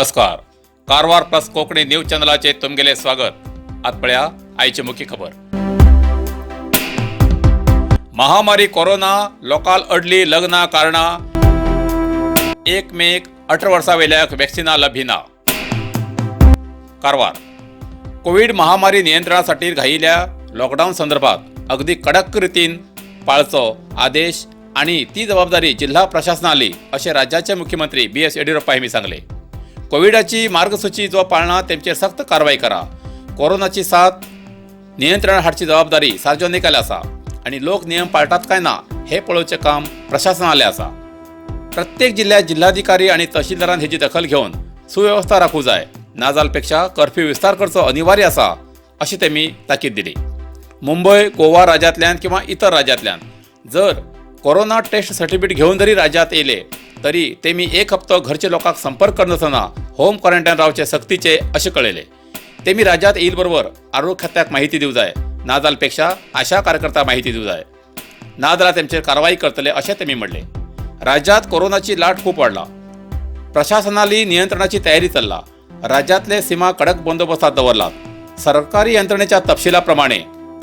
नमस्कार. Karwar plus Konkani news चॅनलाचे तुमगेले स्वागत. आत पळया आयची मुख्य खबर. महामारी कोरोना लोकाल अडली लग्ना कारणा एकमेक 18 वर्सां वयल्याक वॅक्सिना लभिना. कारवार कोविड महामारी नियंत्रणासाठी घाईल्या लॉकडाऊन संदर्भात अगदी कडक रितीन पाळचो आदेश आणि ती जबाबदारी जिल्हा प्रशासनाली असे राज्याचे मुख्यमंत्री BS येडियुरप्पा यांनी सांगले. कोविडाची मार्गसूची जो पाळना त्यांचेर सक्त कारवाई करा. कोरोनाची साथ नियंत्रण हाडची जबाबदारी सार्वजनिकाली आसा आणि लोक नियम पाळटात काय ना हे पळोवचे काम प्रशासनाले आसा. प्रत्येक जिल्ह्यात जिल्हाधिकारी आणि तहसीलदारान हेची दखल घेऊन सुव्यवस्था राखू जाय. नाजालपेक्षा कर्फ्यू विस्तार करचो अनिवार्य आसा अशी त्यांनी ताकीद दिली. मुंबई गोवा राज्यांतल्यान किंवा इतर राज्यांतल्यान जर कोरोना टेस्ट सर्टिफिकेट घेऊन जरी राज्यात येले तरी तेमी एक हप्तो घरचे लोकांक संपर्क करनासतना होम क्वारंटाईन रावचे सक्तीचे असे कळयले. तेमी राज्यात येईल बरोबर आरोग्य खात्याक माहिती दिवं जाय. नाजालपेक्षा आशा कार्यकर्ता माहिती दिवं जाय. नाजाल्यार तेंचेर कारवाई करतले असे तेमी म्हणले. राज्यात कोरोनाची लाट खूप वाढला. प्रशासनाली नियंत्रणाची तयारी चल्ला. राज्यातले सीमा कडक बंदोबस्तात दवरलात. सरकारी यंत्रणेच्या तपशिलाप्रमाणे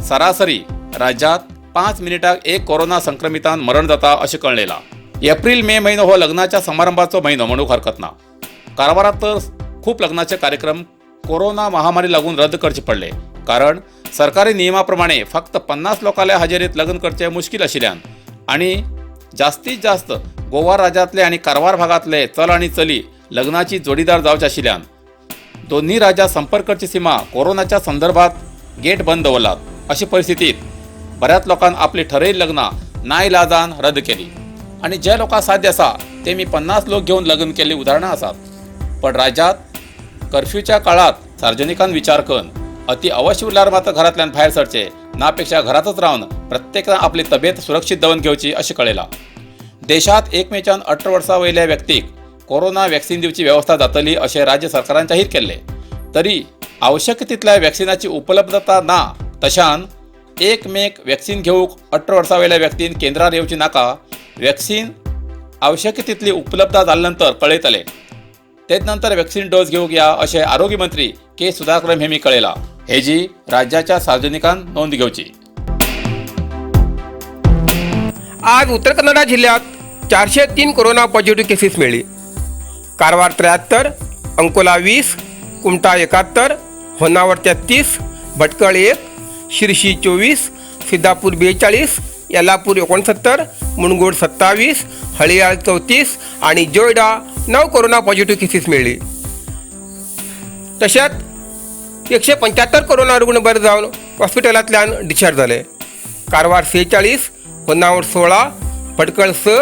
सरासरी राज्यात 5 मिनिटाक एक कोरोना संक्रमितान मरण जाता असे कळलेला. एप्रिल मे महिनो हो लग्नाच्या समारंभाचो महिनो म्हणूक हरकत ना. कारवारात तर खूप लग्नाचे कार्यक्रम कोरोना महामारी लागून रद्द करचे पडले. कारण सरकारी नियमाप्रमाणे फक्त 50 लोकांच्या हाजेरीत लग्न करचे मुश्किल आशिल्ल्यान आणि जास्तीत जास्त गोवा राज्यातले आणि कारवार भागातले चल आणि चली लग्नाची जोडीदार जावचे आशिल्ल्यान दोन्ही राज्यात संपर्काची सीमा कोरोनाच्या संदर्भात गेट बंद दवरलात. अशी परिस्थितीत बऱ्याच लोकांनी आपली ठरलेली लग्न नाईलाजान रद्द केली आणि जे लोकांक साध्य आसा तेमी 50 लोक घेऊन लग्न केली उदाहरणां आसात. पण राज्यात कर्फ्यूच्या काळात सार्वजनिकांन विचार करून अति अवश्य उरल्यार मात्र घरांतल्यान भायर सरचे नापेक्षा घरातच रावन प्रत्येकान आपली तब्येत सुरक्षीत दवरून घेवची अशें कळयलां. देशात 1 मेच्यान 18 वर्सां वयल्या व्यक्तीक कोरोना वॅक्सिन दिवची व्यवस्था जातली अशें राज्य सरकारान जाहीर केल्ले. तरी आवश्यक तितल्या वॅक्सिनाची उपलब्धता ना. तशान एक मेक वॅक्सिन घेवूक 18 वर्सां वयल्या व्यक्तीन केंद्रार येवची नाका. वॅक्सिन आवश्यक तितली उपलब्ध जाल्यानंतर कळयतले. तेच नंतर वॅक्सिन डोस घेवूक या अशें आरोग्य मंत्री के. सुधाकर हेमी कळयला. हेजी राज्याच्या सार्वजनिकांन नोंद घेवची. आज उत्तर कन्नडा जिल्ह्यात 403 कोरोना पॉझिटिव्ह केसेस मिळाली. कारवार 73, अंकोला 20, कुमटा 71, होन्नावर 33, भटकळ 1, शिरशी 24, सिद्धापूर 42, येल्लापूर 69, मुणगोड 27, हळियाळ 34 आणि जोयडा 9 कोरोना पॉझिटिव्ह केसेस मिळाली. तशेंच 175 कोरोना रुग्ण बरे जावन हॉस्पिटलांतल्यान डिस्चार्ज जाले. कारवार 46, होन्नावर 16, भटकळ 6,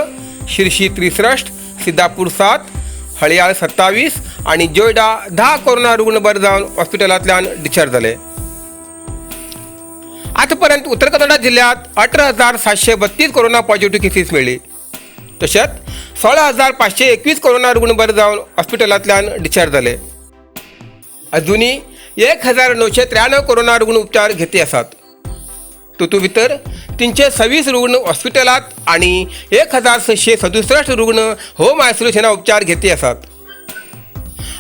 शिरशी 63, सिद्धापूर 7, हळियाळ 27 आणि जोयडा 10 कोरोना रुग्ण बरे जावन हॉस्पिटलांतल्यान डिस्चार्ज जाले. आजपर्यंत उत्तर कन्नडा जिल्ह्यात 18,732 कोरोना पॉझिटिव्ह केसेस मिळाली. तसेच 16,521 कोरोना रुग्ण बरे जावन हॉस्पिटलांतल्यान डिस्चार्ज जाले. अजूनही 1,993 कोरोना रुग्ण उपचार घेते आसात. तातूंत भितर 326 रुग्ण हॉस्पिटलात आणि 1,667 रुग्ण होम आयसोलेशना उपचार घेते आसात.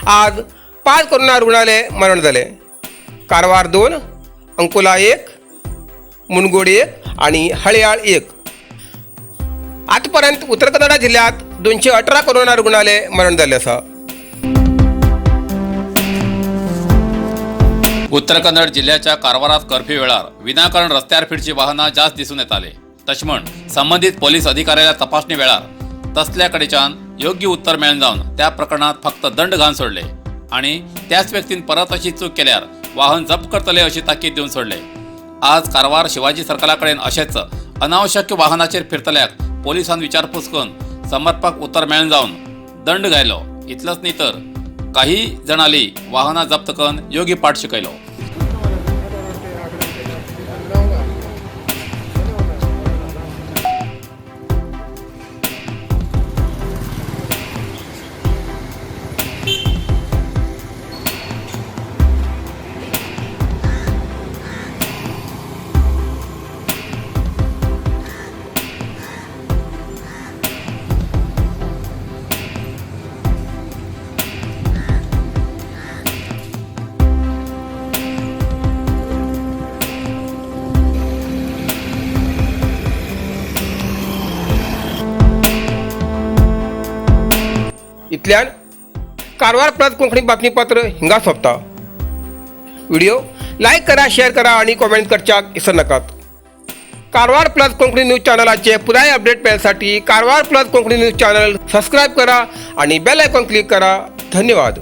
आज 5 कोरोना रुग्णालय मरण जाले. कारवार 2, अंकोला 1, मुणगोड 1 आणि हळियाळ 1. आजपर्यंत उत्तर कन्नडा जिल्ह्यात 218 कोरोना रुग्णालय मरण जाले आसा. उत्तर कन्नड जिल्ह्याच्या कारवारात कर्फ्यू वेळार विनाकारण रस्त्यार फिरची वाहनां जास्त दिसून येताले. तशें म्हण संबंधित पोलीस अधिकाऱ्याच्या तपासणी वेळार तसल्या कडेच्यान योग्य उत्तर मेळून जावन त्या प्रकरणात फक्त दंड घालून सोडले आणि त्याच व्यक्तीन परत अशी चूक केल्यार वाहन जप्त करतले अशी ताकीद दिवन सोडले. आज कारवार शिवाजी सर्कला कडेन अशेंच अनावश्यक वाहनाचेर फिरतल्याक पोलिसांनी विचारपूस करून समर्पक उत्तर मेळून जावन दंड घायलो. इतलंच न्ही तर काही जणांनी वाहनां जप्त करून योग्य पाठ शिकयलो. इतल्यान कारवार प्लस कोंकणी बातमीपत्र हिंगा सोंपता. व्हिडिओ लाईक करा, शेअर करा आणि कॉमेंट करच्याक विसरू नकात. कारवार प्लस कोंकणी न्यूज चॅनलाचे पुराय अपडेट मिळण्यासाठी Karwar plus Konkani news channel subscribe करा आणि बेल आयकॉन क्लिक करा. धन्यवाद.